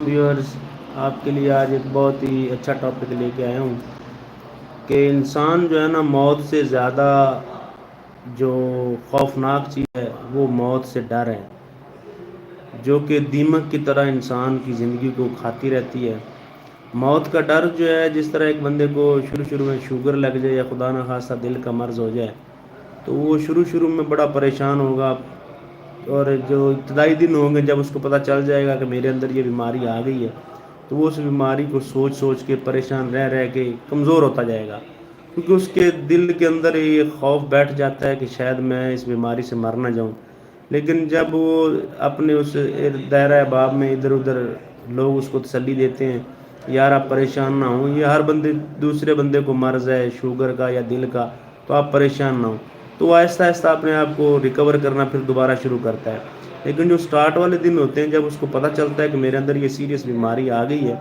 Viewers, آپ کے لیے آج ایک بہت ہی اچھا ٹاپک لے کے آیا ہوں کہ انسان جو ہے نا، موت سے زیادہ جو خوفناک چیز ہے وہ موت سے ڈر ہے، جو کہ دیمک کی طرح انسان کی زندگی کو کھاتی رہتی ہے۔ موت کا ڈر جو ہے، جس طرح ایک بندے کو شروع میں شوگر لگ جائے یا خدا نہ خواستہ دل کا مرض ہو جائے تو وہ شروع میں بڑا پریشان ہوگا، اور جو ابتدائی دن ہوں گے جب اس کو پتہ چل جائے گا کہ میرے اندر یہ بیماری آ گئی ہے تو وہ اس بیماری کو سوچ کے پریشان رہ کے کمزور ہوتا جائے گا، کیونکہ اس کے دل کے اندر یہ خوف بیٹھ جاتا ہے کہ شاید میں اس بیماری سے مر نہ جاؤں۔ لیکن جب وہ اپنے اس دائرہ باب میں ادھر ادھر لوگ اس کو تسلی دیتے ہیں، یار آپ پریشان نہ ہوں، یہ ہر دوسرے بندے کو مرض ہے شوگر کا یا دل کا، تو آپ پریشان نہ ہوں، تو وہ آہستہ آہستہ اپنے آپ کو ریکور کرنا پھر دوبارہ شروع کرتا ہے۔ لیکن جو سٹارٹ والے دن ہوتے ہیں، جب اس کو پتہ چلتا ہے کہ میرے اندر یہ سیریس بیماری آ گئی ہے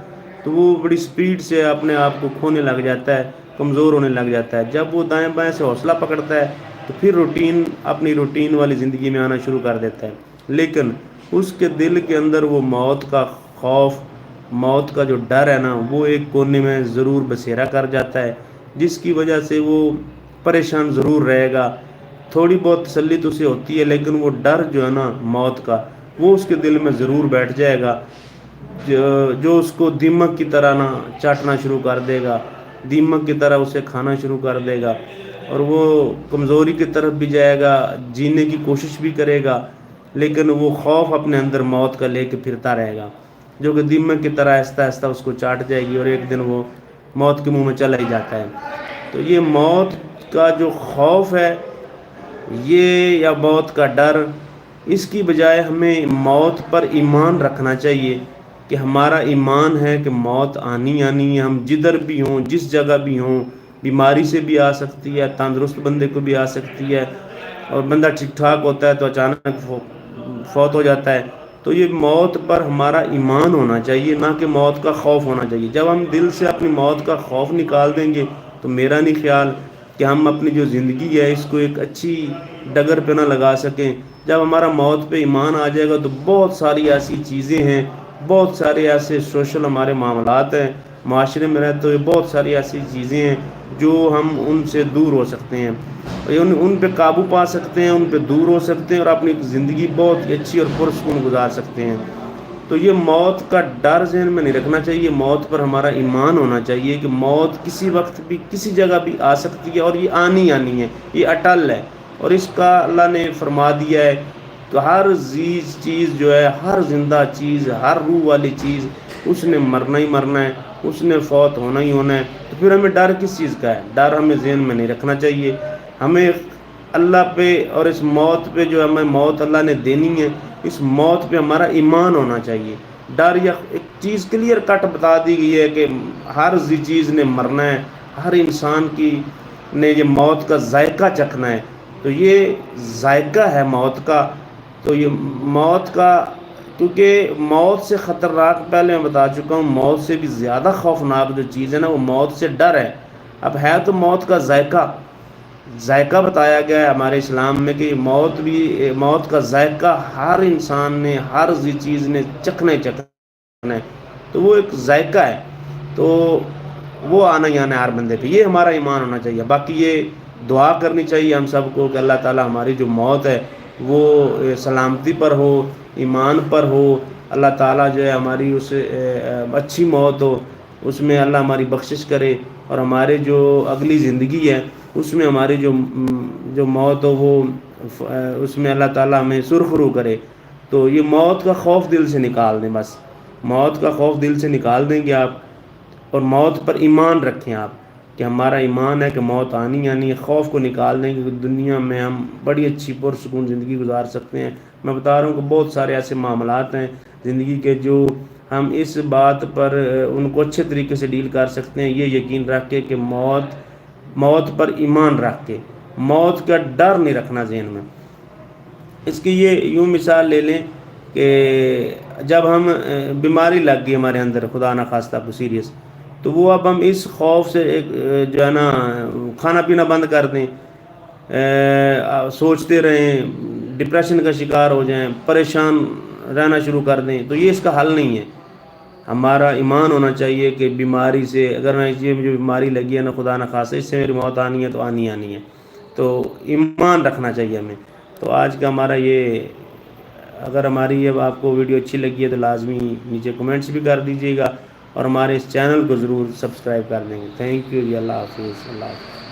تو وہ بڑی سپیڈ سے اپنے آپ کو کھونے لگ جاتا ہے، کمزور ہونے لگ جاتا ہے۔ جب وہ دائیں بائیں سے حوصلہ پکڑتا ہے تو پھر اپنی روٹین والی زندگی میں آنا شروع کر دیتا ہے، لیکن اس کے دل کے اندر وہ موت کا خوف، موت کا جو ڈر ہے نا، وہ ایک کونے میں ضرور بسیرا کر جاتا ہے، جس کی وجہ سے وہ پریشان ضرور رہے گا۔ تھوڑی بہت تسلی تو اسے ہوتی ہے، لیکن وہ ڈر جو ہے نا موت کا، وہ اس کے دل میں ضرور بیٹھ جائے گا، جو اس کو دیمک کی طرح نہ چاٹنا شروع کر دے گا، دیمک کی طرح اسے کھانا شروع کر دے گا، اور وہ کمزوری کی طرف بھی جائے گا، جینے کی کوشش بھی کرے گا، لیکن وہ خوف اپنے اندر موت کا لے کے پھرتا رہے گا، جو کہ دیمک کی طرح آہستہ آہستہ اس کو چاٹ جائے گی، اور ایک دن وہ موت کے منہ میں چلا ہی جاتا ہے۔ تو یہ موت کا جو خوف ہے، یہ یا موت کا ڈر، اس کی بجائے ہمیں موت پر ایمان رکھنا چاہیے کہ ہمارا ایمان ہے کہ موت آنی ہے، ہم جدھر بھی ہوں، جس جگہ بھی ہوں، بیماری سے بھی آ سکتی ہے، تندرست بندے کو بھی آ سکتی ہے، اور بندہ ٹھیک ٹھاک ہوتا ہے تو اچانک فوت ہو جاتا ہے۔ تو یہ موت پر ہمارا ایمان ہونا چاہیے، نہ کہ موت کا خوف ہونا چاہیے۔ جب ہم دل سے اپنی موت کا خوف نکال دیں گے تو میرا نہیں خیال کہ ہم اپنی جو زندگی ہے اس کو ایک اچھی ڈگر پہ نہ لگا سکیں۔ جب ہمارا موت پہ ایمان آ جائے گا تو بہت ساری ایسی چیزیں ہیں، بہت سارے ایسے سوشل ہمارے معاملات ہیں، معاشرے میں رہتے ہوئے بہت ساری ایسی چیزیں ہیں جو ہم ان سے دور ہو سکتے ہیں، ان پہ قابو پا سکتے ہیں، ان پہ دور ہو سکتے ہیں، اور اپنی زندگی بہت اچھی اور پرسکون گزار سکتے ہیں۔ تو یہ موت کا ڈر ذہن میں نہیں رکھنا چاہیے، موت پر ہمارا ایمان ہونا چاہیے کہ موت کسی وقت بھی کسی جگہ بھی آ سکتی ہے، اور یہ آنی ہے، یہ اٹل ہے، اور اس کا اللہ نے فرما دیا ہے۔ تو ہر چیز جو ہے، ہر زندہ چیز، ہر روح والی چیز، اس نے مرنا ہی مرنا ہے، اس نے فوت ہونا ہی ہونا ہے۔ تو پھر ہمیں ڈر کس چیز کا ہے؟ ڈر ہمیں ذہن میں نہیں رکھنا چاہیے۔ ہمیں اللہ پہ اور اس موت پہ، جو ہمیں موت اللہ نے دینی ہے، اس موت پہ ہمارا ایمان ہونا چاہیے۔ ڈر یا ایک چیز کلیئر کٹ بتا دی گئی ہے کہ ہر چیز نے مرنا ہے، ہر انسان کی نے یہ موت کا ذائقہ چکھنا ہے۔ تو یہ ذائقہ ہے موت کا۔ تو یہ موت کا، کیونکہ موت سے خطرناک، پہلے میں بتا چکا ہوں، موت سے بھی زیادہ خوفناک جو چیز ہے نا، وہ موت سے ڈر ہے۔ اب ہے تو موت کا ذائقہ بتایا گیا ہے ہمارے اسلام میں کہ موت کا ذائقہ ہر انسان نے، ہر چیز نے چکھنا ہے، تو وہ ایک ذائقہ ہے، تو وہ آنا ہی آنا ہے ہر بندے پہ۔ یہ ہمارا ایمان ہونا چاہیے۔ باقی یہ دعا کرنی چاہیے ہم سب کو کہ اللہ تعالی ہماری جو موت ہے وہ سلامتی پر ہو، ایمان پر ہو، اللہ تعالیٰ جو ہے ہماری اس اچھی موت ہو، اس میں اللہ ہماری بخشش کرے، اور ہمارے جو اگلی زندگی ہے اس میں ہماری جو موت ہو، وہ اس میں اللہ تعالیٰ ہمیں سرخرو کرے۔ تو یہ موت کا خوف دل سے نکال دیں، بس موت کا خوف دل سے نکال دیں گے آپ، اور موت پر ایمان رکھیں آپ کہ ہمارا ایمان ہے کہ موت آنی ہے۔ خوف کو نکال دیں کہ دنیا میں ہم بڑی اچھی پرسکون زندگی گزار سکتے ہیں۔ میں بتا رہا ہوں کہ بہت سارے ایسے معاملات ہیں زندگی کے جو ہم اس بات پر ان کو اچھے طریقے سے ڈیل کر سکتے ہیں، یہ یقین رکھ کے کہ موت پر ایمان رکھ کے، موت کا ڈر نہیں رکھنا ذہن میں۔ اس کی یہ یوں مثال لے لیں کہ جب ہم بیماری لگ گئی ہمارے اندر، خدا نہ خواستہ کو سیریس، تو وہ اب ہم اس خوف سے جو ہے نا کھانا پینا بند کر دیں، سوچتے رہیں، ڈپریشن کا شکار ہو جائیں، پریشان رہنا شروع کر دیں، تو یہ اس کا حل نہیں ہے۔ ہمارا ایمان ہونا چاہیے کہ بیماری سے اگر میں یہ مجھے بیماری لگی ہے نا خدا نہ خاصہ اس سے میری موت آنی ہے تو آنی ہے، تو ایمان رکھنا چاہیے ہمیں۔ تو آج کا ہمارا یہ، اگر ہماری یہ آپ کو ویڈیو اچھی لگی ہے تو لازمی نیچے کمنٹس بھی کر دیجیے گا، اور ہمارے اس چینل کو ضرور سبسکرائب کر دیں گے۔ تھینک یو جی، اللہ حافظ، اللہ حافظ۔